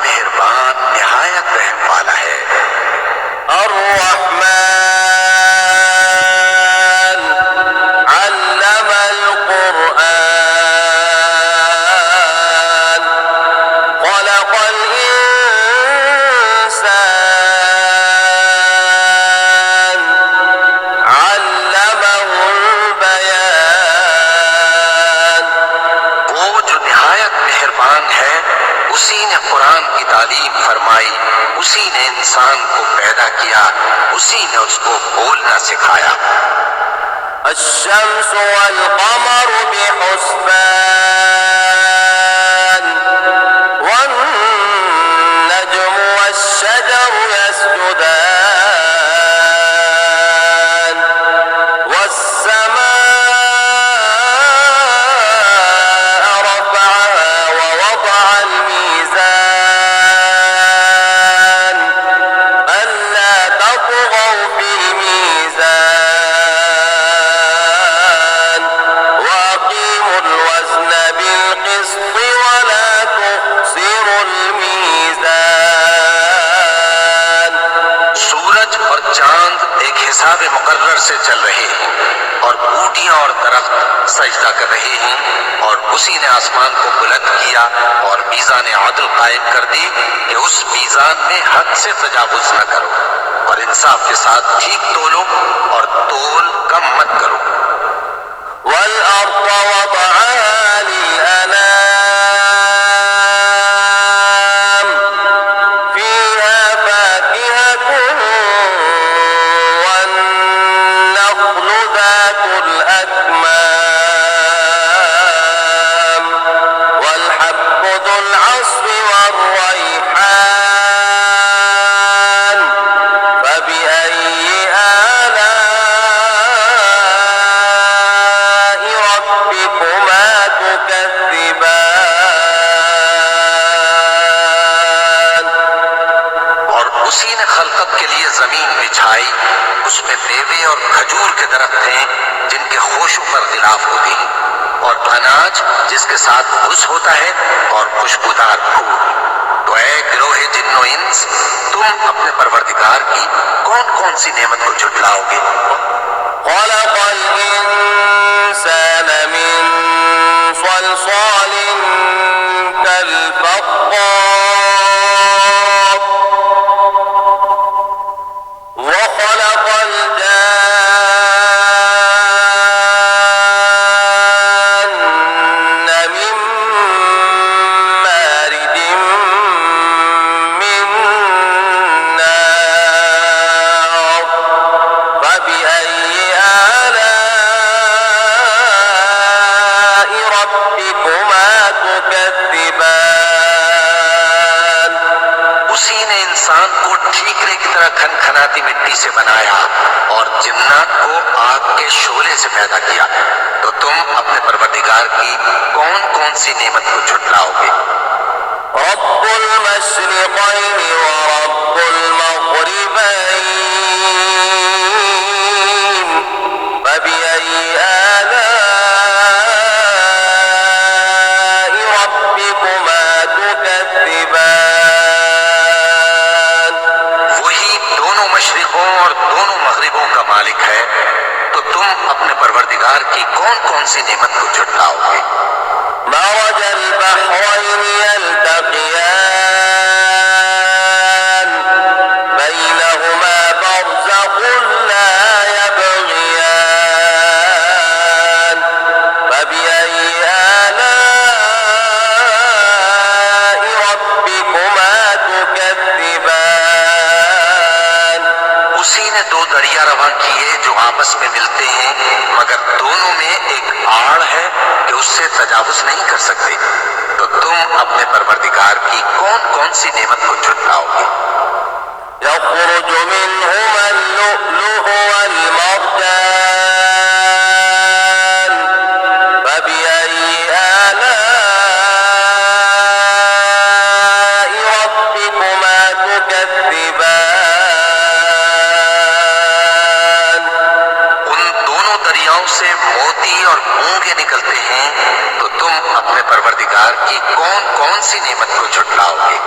मेहरबान निहायत रहम वाला है। अर्रहमान अल्लमल कुरआन खलक़ल इंसान अल्लमहुल बयान। वो जो निहायत मेहरबान है, उसी ने कुरान की तालीम फरमाई, उसी ने इंसान को पैदा किया, उसी ने उसको बोलना सिखाया। अश्शम्सु वल क़मरु बिहुस्बान वन नज्मु वश्शजरु यस्जुदान वस्समाअ रफ़अहा व वضعल मीज़ान अल्ला तत्ग़ौ फ़िल मीज़ान वअक़ीमुल वज़न बिल-क़िस्ति वला तुख़्सिरुल मीज़ान। सूरज और चांद एक हिसाब मुकर्रर से चल रहे हैं और बूटियां और दरख्त सजदा कर रहे हैं, और उसी ने आसमान को बुलंद किया और मीज़ान आदल कायम कर दी कि उस मीज़ान में हद से तजावुज न करो और इंसाफ के साथ ठीक तोलो और तोल कम मत करो। वल-अर्ज़ वضعها लिल-अनाम फ़ीहा फ़ाकिहतुन वन-नख़्लु ज़ातुल अकमाम वल-हब्बु ज़ुल अस्फ़ि वर-रैहान फ़बिअय्यि आलाइ रब्बिकुमा तुकज़्ज़िबान। और उसी ने खलकत के लिए जमीन बिछाई, उसमें मेवे और खजूर के दरख्त हैं जिनके खोशों पर गिलाफ होते हैं, और अनाज जिसके साथ भूस होता है, और खुशबूदार फूल। तो ऐ गिरोहे जिन्नो इंस, तुम अपने परवरदिगार की कौन कौन सी नेमत को झुटलाओगे? खलक़ल इंसान मिन सलसालिन कल-फ़ख़्ख़ार वखलक़ल जान्न मिन मारिजिम मिन नार फ़बिअय्यि आलाइ रब्बिकुमा तुकज़्ज़िबान। उसी ने इंसान को ठीकरे की तरह खनखनाती मिट्टी से बनाया और जिन्नात को आग के शोले से पैदा किया। तो तुम अपने परवरदिगार की कौन कौन सी नेमत को झुटलाओगे? रब्बुल मशरिक़ैनि व रब्बुल मग़रिबैन फ़बिअय्यि आलाइ रब्बिकुमा तुकज़्ज़िबान। वही दोनों मशरिकों और दोनों मगरिबों का मालिक है, तो तुम अपने परवरदिगार की कौन कौन सी नेमत को झुटलाओगे? मरजल बहरैनि यल्तक़ियान बैनहुमा बरज़ख़ुन ला यबग़ियान फ़बिअय्यि आलाइ रब्बिकुमा तुकज़्ज़िबान। उसी ने दो दरिया रवां किए जो आपस में मिलते हैं, मगर दोनों में एक आड़ है कि उससे तजावुज नहीं कर सकते। तो तुम अपने परवरदिगार की कौन कौन सी नेमत को झुटलाओगे? यख़रुजु मिनहुमा अल-लुअ्लुअु वल-मरजान फ़बिअय्यि आलाइ रब्बिकुमा तुकज़्ज़िबान। उन दोनों दरियाओं से मोती और मूंगे निकलते हैं, तो तुम अपने परवरदिगार की कौन कौन सी नेमत को झुटलाओगे?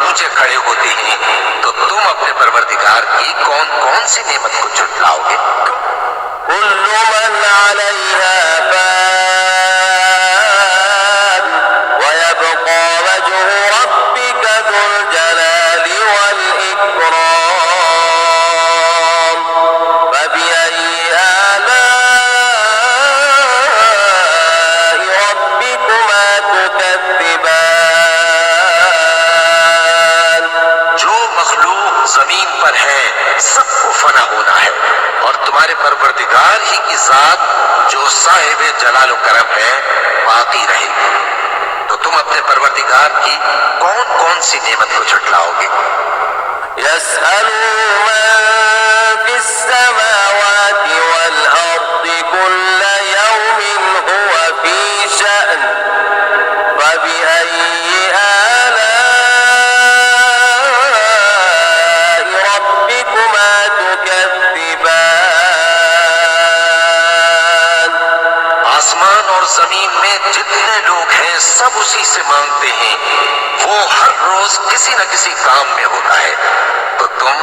ऊंचे खड़े होते हैं, तो तुम अपने परवरदिगार की कौन कौन सी नेमत को झुटलाओगे? कुल्लु मन अलैहा फान व यबक़ा वजहु रब्बिका ज़ुल जलाली वल इकराम फबिअय्यि आलाइ रब्बिकुमा तुकज़्ज़िबान। जो मखलूक जमीन पर है सबको फना होना है, और तुम्हारे परवरदिगार ही की जात जो साहिब जलाल करम है बाकी रहेगी। तो तुम अपने परवरदिगार की कौन कौन सी नेमत को झुटलाओगे? यसअलु मन फिस्समावाति वल अर्दि कुल्ल यौमिन हुवा फी शअन फबिअय्यि आलाइ रब्बिकुमा तुकज़्ज़िबान। आसमान और जमीन में जितने लोग हैं सब उसी से मांगते हैं, वो हर रोज किसी न किसी काम में होता है। तो तुम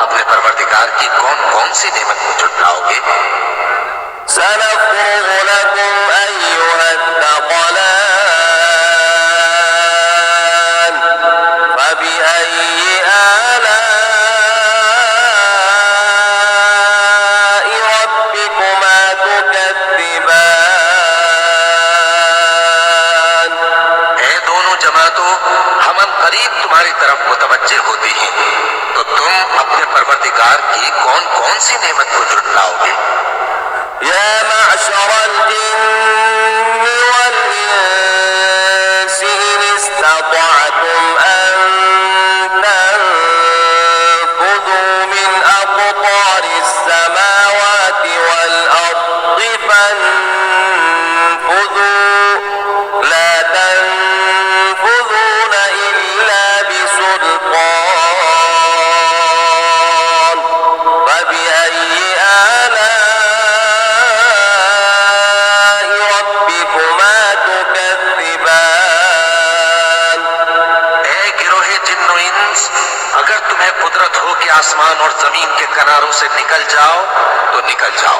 अपने परवरदिगार की कौन कौन सी नेमत को झुटलाओगे? सनफ़्रुग़ु लकुम अय्युहत्थक़लान फबिअय्यि आलाइ रब्बिकुमा तुकज़्ज़िबान। ऐ दोनों जमातों, हम करीब तुम्हारी तरफ मुतवज्जे होते हैं, तो तुम अपने परवरदिगार की कौन कौन सी नेमत को झुटलाओगे? या मअशरल जिन्नि वल इंसि इन इस्ततअतुम अन तनफुज़ू मिन अक़तारिस समावाति वल अर्दि फन्फुज़ू ला तनफुज़ून इल्ला बिसुल्तान फबिअय्यि आलाइ रब्बिकुमा तुकज़्ज़िबान। ऐ गिरोहे जिन्नो इंस, अगर तुम्हें कुदरत हो कि आसमान और जमीन के किनारों से निकल जाओ तो निकल जाओ,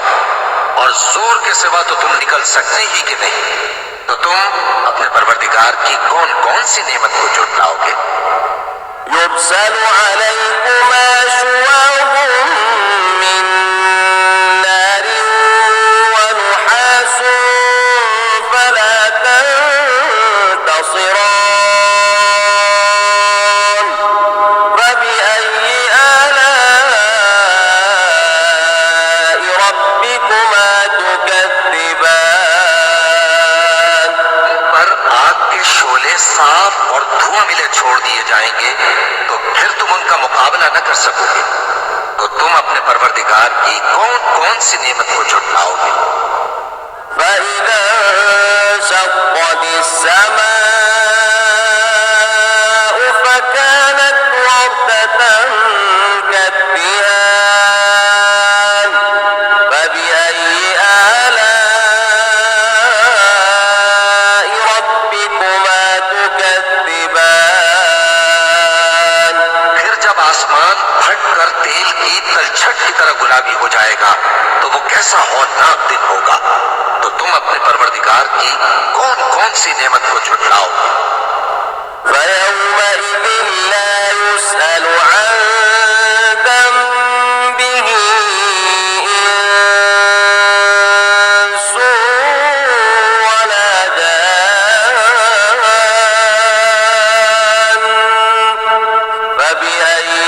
और जोर के सिवा तो तुम निकल सकते ही कि नहीं। तो तुम अपने परवरदिगार की कौन कौन सी नेमत को झुटलाओगे? युरसलु अलैकुमा शुवाज़ुम मिन नारिन व नुहासुन फला तंतसिरान फबिअय्यि आलाइ रब्बिकुमा तुकज़्ज़िबान। पर आग के शोले साफ और धुआं मिले छोड़ दिए जाएंगे, तो फिर तुम उनका मुकाबला न कर सकोगे। तो तुम अपने परवरदिगार की कौन कौन सी नेमत को झुटलाओगे? فإذا انشقت السماء فكانت وردة كالدهان فبأي آلاء ربكما تكذبان। फिर जब आसमान फट कर तेल की तलछट की तरह गुलाबी हो जाएगा, तो वो कैसा हौलनाक दिन होगा। तो तुम अपने परवरदिगार की कौन कौन सी नेमत को झुटलाओगे? فيومئذ لا يسأل عن ذنبه إنس ولا جان فبأي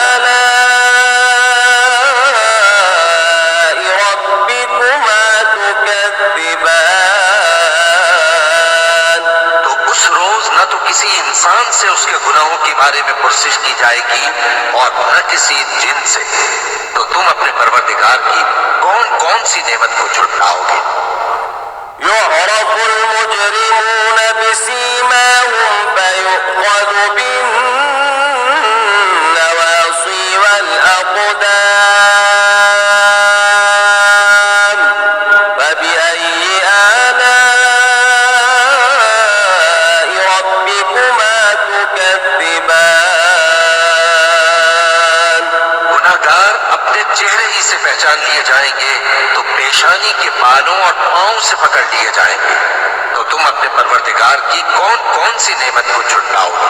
آلاء ربكما تكذبان। तो उस रोज न तो किसी इंसान से उसके गुनाहों के बारे में पुरसिश की जाएगी और न किसी जिन से। तो तुम अपने परवरदिगार की कौन कौन सी नेमत को झुटलाओगे? يعرف المجرمون بسيماهم فيؤخذ بالنواصي والأقدام فبأي آلاء ربكما تكذبان। चेहरे ही से पहचान लिए जाएंगे तो पेशानी के बालों और पांव से पकड़ लिए जाएंगे। तो तुम अपने परवरदिगार की कौन कौन सी नेमत को झुटलाओगे?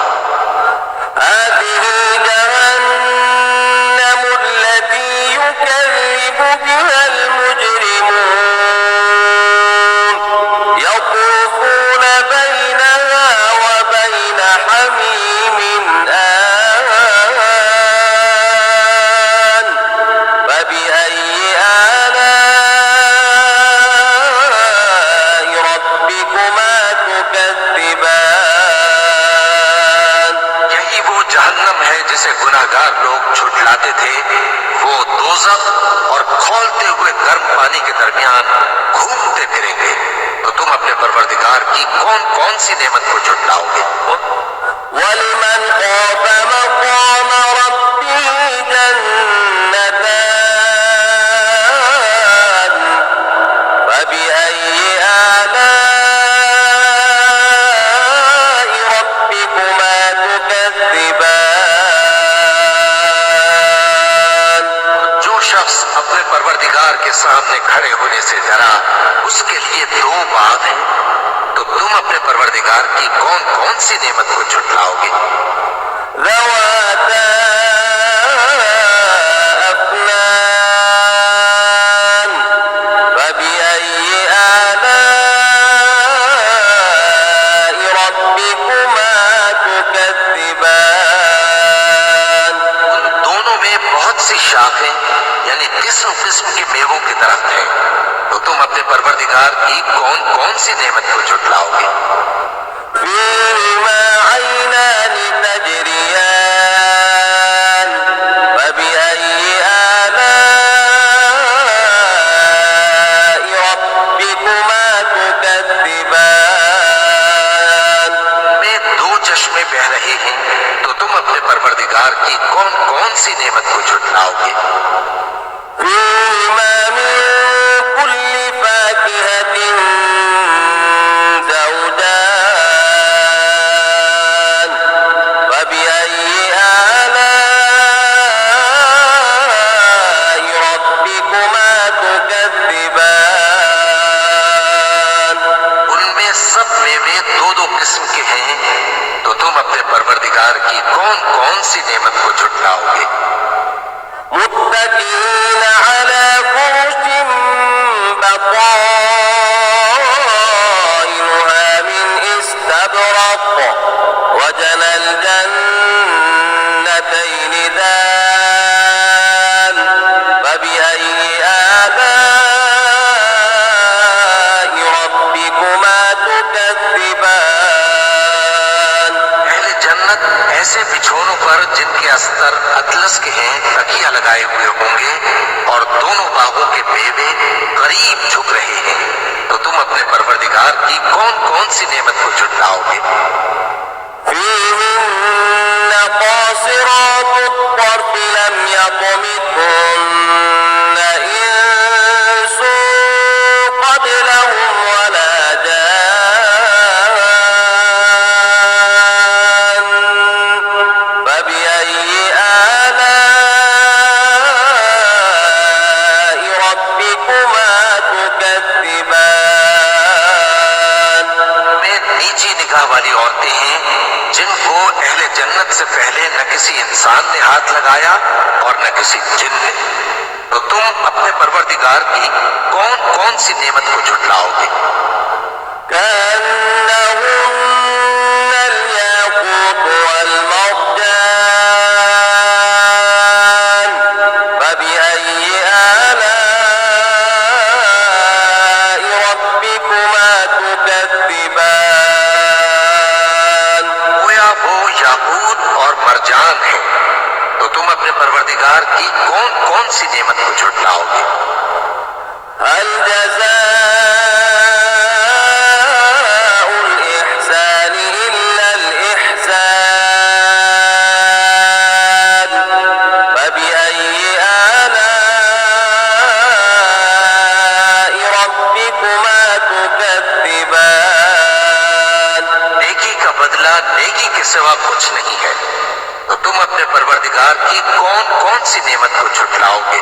जिसे गुनाहगार लोग झुठलाते थे, वो दोज़ख और खौलते हुए गर्म पानी के दरमियान घूमते फिरेंगे। तो तुम अपने परवरदिगार की कौन कौन सी नेमत को झुठलाओगे? वलिमन ख़ाफ़ मक़ाम रब्बिही जन्नतान फबिअय्यि आलाइ रब्बिकुमा तुकज़्ज़िबान। जो शख्स अपने परवरदिगार के सामने खड़े होने से डरा, उसके लिए दो बात हैं। तो तुम अपने परवरदिगार की कौन कौन सी नेमत को झुठलाओगे? ज़वाता अफ़नान फबिअय्यि आलाइ रब्बिकुमा तुकज़्ज़िबान। उन दोनों में बहुत सी शाखें यानी किस्म किस्म के मेवों के दरख्त हैं। तो तुम अपने परवरदिगार की कौन कौन सी नेमत को झुठलाओगे? फ़ीहिमा ऐनान तजरियान फबिअय्यि आलाइ रब्बिकुमा तुकज़्ज़िबान। में दो चश्मे बह रहे हैं। तो तुम अपने परवरदिगार की कौन कौन सी नेमत को झुठलाओगे? फ़ीहिमा मिन कुल्लि फ़ाकिहतिन ज़ौजान फबिअय्यि आलाइ रब्बिकुमा तुकज़्ज़िबान। उनमें सब मेवे दो दो किस्म के हैं। तो तुम अपने परवरदिगार की कौन कौन सी नेमत को झुठलाओगे? मुत्तकीन अला फुरुशिन बताइनुहा मिन इस्तबरक़ वजनल जन्नतैनि दान फबिअय्यि आलाइ रब्बिकुमा तुकज़्ज़िबान। अहले जन्नत ऐसे बिछौनों पर जिनके अस्तर अतलस के हैं तकिया लगाए हुए होंगे और दोनों बागों के मेवे करीब झुक रहे हैं। तो तुम अपने परवरदिगार की कौन कौन सी नेमत को झुठलाओगे? فيهن قاصرات الطرف لم يطمثهن إنس قبلهم ولا جان فبأي آلاء ربكما تكذبان। में नीची निगाह वाली औरतें हैं जिनको अहले जन्नत से पहले न किसी इंसान ने हाथ लगाया और न किसी जिन ने। तो तुम अपने परवरदिगार की कौन कौन सी नेमत को झुठलाओगे? كأنهن الياقوت والمرجان فبأي آلاء ربكما تكذبان। गोया वो याकूत और मरजान है। तो तुम अपने परवरदिगार की कौन कौन सी नेमत को झुठलाओगे? هل جزاء الإحسان إلا الإحسان فبأي آلاء ربكما تكذبان। नेकी का बदला नेकी के सिवा कुछ नहीं है। तो तुम अपने परवरदिगार की कौन कौन सी नेमत को झुठलाओगे?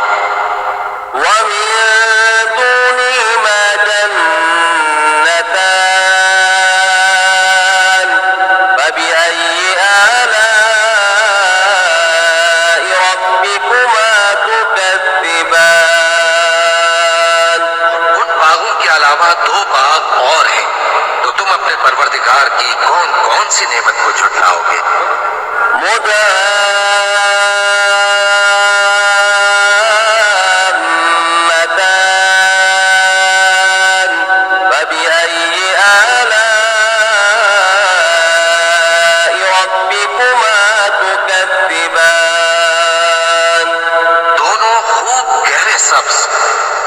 अलावा 2 बाग और हैं, तो तुम अपने परवरदिगार की कौन कौन सी नेमत को झुठलाओगे? मुदम्मतान फबिअय्यि आलाइ रब्बिकुमा तुकद्दिबान। दोनों खूब गहरे सब्ज,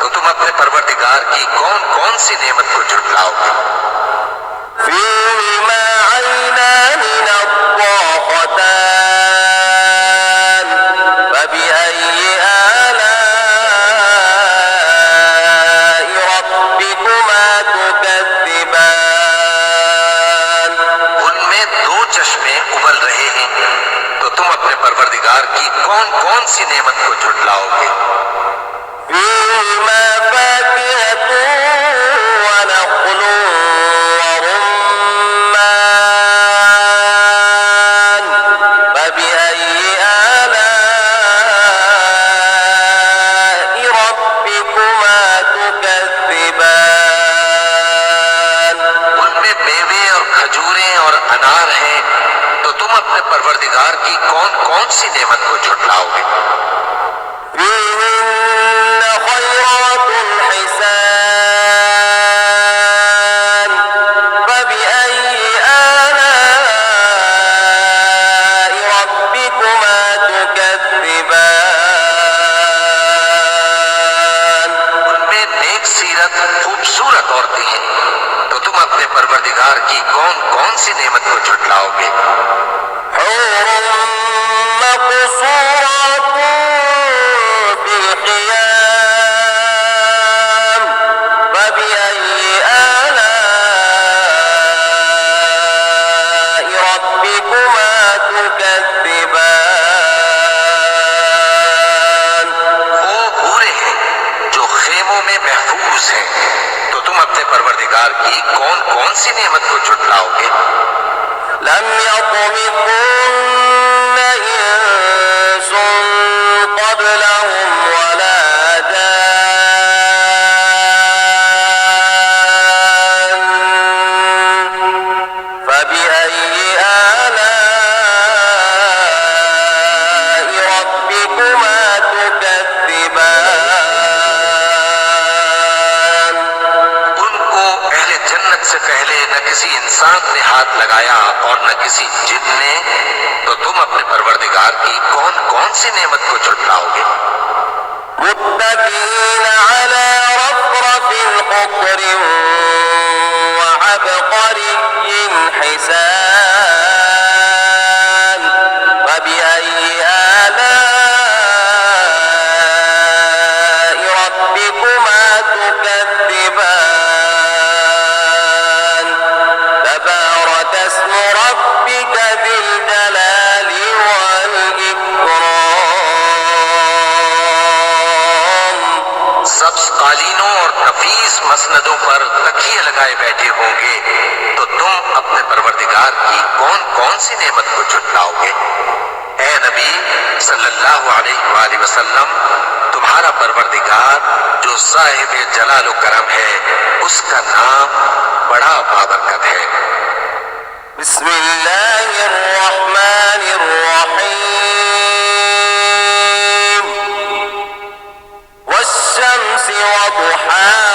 तो तुम अपने परवरदिगार की कौन कौन सी नेमत को झुठलाओगे? فيهما عينان نضاختان فبأي آلاء ربكما تكذبان। उनमें 2 चश्मे उबल रहे हैं, तो तुम अपने परवरदिगार की कौन कौन सी नेमत को झुठलाओगे? فيهما فاكهة ونخل ورمان فبأي آلاء ربكما تكذبان। उनमें मेवे और खजूरें और अनार हैं, तो तुम अपने परवरदिगार की कौन कौन सी नेमत को झुठलाओगे? فيهن خيرات حسان فبأي آلاء ربكما تكذبان। उनमें नेक सीरत खूबसूरत औरतें हैं, तो तुम अपने परवरदिगार की कौन कौन सी नेमत को झुठलाओगे? حور مقصورات في الخيام فبأي آلاء ربكما تكذبان। वो हूरें हैं जो खेमों में महफूज हैं, तो तुम अपने परवरदिगार की कौन कौन सी नेमत को झुठलाओगे? لم يطمثهن إنس قبلهم ولا جان فبأي آلاء ربكما تكذبان। उनको अहले जन्नत से पहले न किसी इंसान ने हाथ लगाया और न किसी जिन ने, तो तुम अपने परवरदिगार की कौन कौन सी नेमत को झुठलाओगे? متكئين على رفرف خضر وعبقري حسان فبأي آلاء ربكما تكذبان؟ تبارك اسم ربك ذي الجلال والإكرام। सब्ज कालीनों और नफीस मसनदों पर तकिए लगाए बैठे होंगे, तो तुम अपने परवरदिगार की कौन कौन सी नेमत को झुठलाओगे? ए नबी सल्लल्लाहु अलैहि वसल्लम, तुम्हारा परवरदिगार जो साहिब जलाल व करम है, उसका नाम बड़ा बाबरकत है। بسم الله الرحمن الرحيم والشمس وضحاها